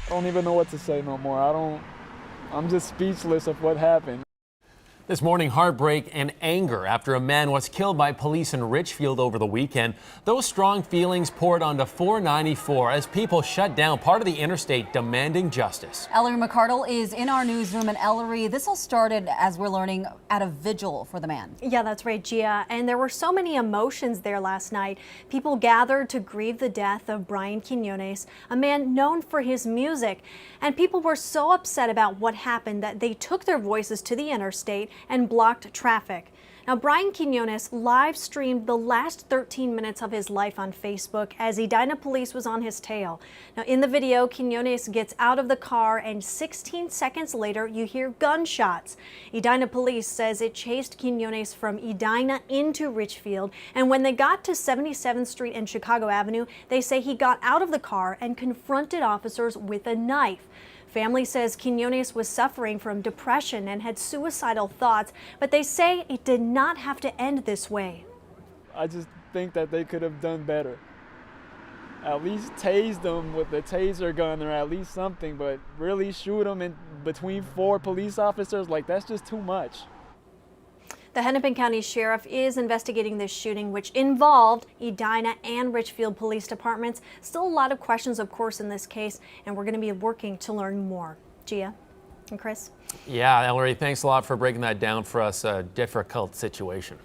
I don't even know what to say no more. I'm just speechless of what happened. This morning, heartbreak and anger after a man was killed by police in Richfield over the weekend. Those strong feelings poured onto 494 as people shut down part of the interstate demanding justice. Ellery McCardle is in our newsroom. And Ellery, this all started, as we're learning, at a vigil for the man. Yeah, that's right, Gia. And there were so many emotions there last night. People gathered to grieve the death of Brian Quinones, a man known for his music. And people were so upset about what happened that they took their voices to the interstate and blocked traffic. Now, Brian Quinones live streamed the last 13 minutes of his life on Facebook as Edina police was on his tail. Now, in the video, Quinones gets out of the car and 16 seconds later, you hear gunshots. Edina police says it chased Quinones from Edina into Richfield, and when they got to 77th Street and Chicago Avenue, they say he got out of the car and confronted officers with a knife. Family says Quinones was suffering from depression and had suicidal thoughts, but they say it did not have to end this way. I just think that they could have done better. At least tase them with a taser gun or at least something, but really shoot them in between 4 police officers, like that's just too much. The Hennepin County Sheriff is investigating this shooting, which involved Edina and Richfield Police Departments. Still a lot of questions, of course, in this case, and we're going to be working to learn more. Gia and Chris? Yeah, Ellery, thanks a lot for breaking that down for us. A difficult situation.